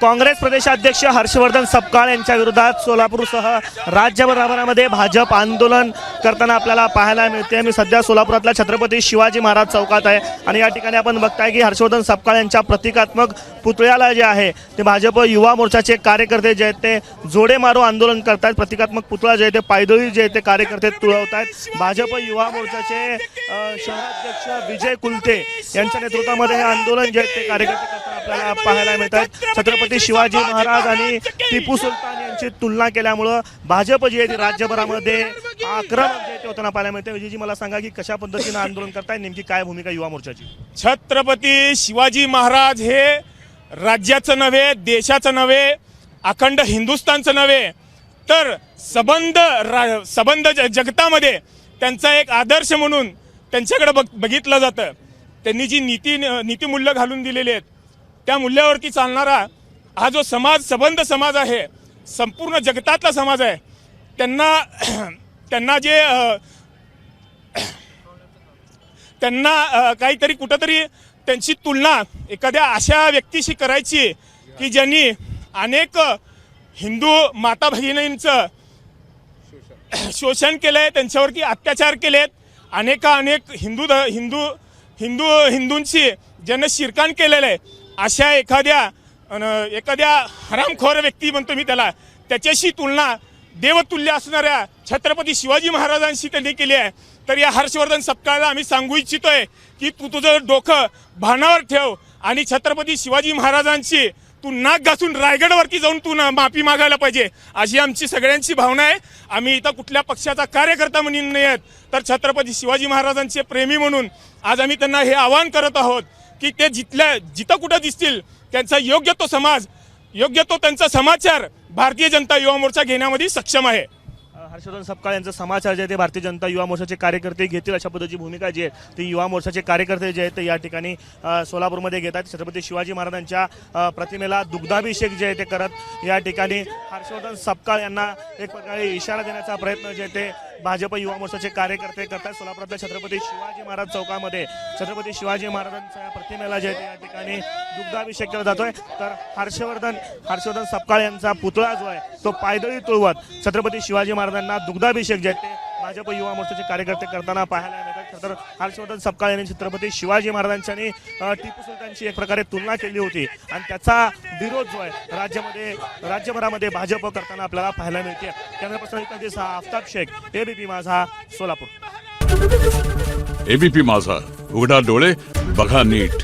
काँग्रेस प्रदेशाध्यक्ष हर्षवर्धन सपकाळ यांच्या विरोधात सोलापूरसह राज्यभरामध्ये भाजप आंदोलन करताना आपल्याला पाहायला मिळते। मी सध्या सोलापुरातल्या छत्रपती शिवाजी महाराज चौकात आहे आणि या ठिकाणी आपण बघताय की हर्षवर्धन सपकाळ यांच्या प्रतिकात्मक पुतळ्याला जे आहे ते भाजप युवा मोर्चाचे कार्यकर्ते जे आहेत ते जोडे मारो आंदोलन करतात। प्रतिकात्मक पुतळा जे आहे ते पायदळी जे आहे ते कार्यकर्ते तुळवत आहेत। भाजप युवा मोर्चाचे शहराध्यक्ष विजय कुलते यांच्या नेतृत्वामध्ये हे आंदोलन जे आहे ते कार्यकर्ते करताना आपल्याला पाहायला मिळतात। छत्रपती शिवाजी महाराज आणि टिपू सुलतान यांची तुलना केल्यामुळे भाजप जे आहे राज्यभरामध्ये आक्रमक जे होताना पाहायला मिळते। विजयजी मला सांगा की कशा पद्धतीने आंदोलन करताय, नेमकी काय भूमिका युवा मोर्चाची? छत्रपती शिवाजी महाराज हे राज्याचं नव्हे, देशाचं नव्हे, अखंड हिंदुस्थानचं नव्हे तर सबंध जगतामध्ये त्यांचा एक आदर्श म्हणून त्यांच्याकडे बघितलं जातं। त्यांनी जी नीतिमूल्य घालून दिलेली आहेत त्या मूल्यावरती चालणारा हा जो समाज, सबंध समाज आहे, संपूर्ण जगतातला समाज आहे, त्यांना काहीतरी कुठंतरी त्यांची तुलना एखाद्या अशा व्यक्तीशी करायची की ज्यांनी अनेक हिंदू माता भगिनींचं शोषण केलंय, त्यांच्यावरती अत्याचार केलेत, अनेक हिंदूंची ज्यांना शिरकाण केलेलं आहे, अशा एखाद्या हरामखोर व्यक्ती म्हणतो मी त्याला, त्याच्याशी तुलना देवतुल्य असणाऱ्या छत्रपती शिवाजी महाराजांशी त्यांनी केली आहे। तर या हर्षवर्धन सपकाळला आम्ही सांगू इच्छितोय की तू तुझं डोकं भानावर ठेव आणि छत्रपती शिवाजी महाराजांची तू नाक घासून रायगडवरती जाऊन तू माफी मागायला पाहिजे, अशी आमची सगळ्यांची भावना आहे। आम्ही इथं कुठल्या पक्षाचा कार्यकर्ता म्हणून नाही आहेत, तर छत्रपती शिवाजी महाराजांचे प्रेमी म्हणून आज आम्ही त्यांना हे आवाहन करत आहोत की ते जिथं कुठं दिसतील त्यांचा योग्य तो त्यांचा समाचार भारतीय जनता युवा मोर्चा घेण्यामध्ये सक्षम आहे। हर्षवर्धन सपकाळ यांचा समाचार जे ते भारतीय जनता युवा मोर्चाचे कार्यकर्ते घेतील अशा पद्धतीची भूमिका जी आहे ती युवा मोर्चाचे कार्यकर्ते जे आहेत ते या ठिकाणी सोलापूरमध्ये घेतात। छत्रपती शिवाजी महाराजांच्या प्रतिमेला दुग्धाभिषेक जे आहे ते करत या ठिकाणी हर्षवर्धन सपकाळ यांना एक प्रकारे इशारा देण्याचा प्रयत्न जे ते भाजप युवा मोर्चाचे कार्यकर्ते करतात। सोलापुरातल्या छत्रपती शिवाजी महाराज चौकामध्ये छत्रपती शिवाजी महाराजांच्या प्रतिमेला जे ते या ठिकाणी दुग्धाभिषेक केला जातोय। तर हर्षवर्धन सपकाळ यांचा पुतळा जो आहे तो पायदळी तुळवत छत्रपती शिवाजी महाराजांना दुग्धाभिषेक जे ते भाजप युवा मोर्चाचे कार्यकर्ते करताना पाहायला मिळतात। तर हर्षवर्धन सपकाळ यांनी छत्रपती शिवाजी महाराजांची आणि टिपू सुलतानची एक प्रकारे तुलना केली होती आणि त्याचा विरोध जो आहे राज्यभरामध्ये भाजप करताना आपल्याला पाहायला मिळते। Camera person Aftab Shaikh, ABP Majha, Solapur. ABP माझा, उघडा डोळे बघा नीट।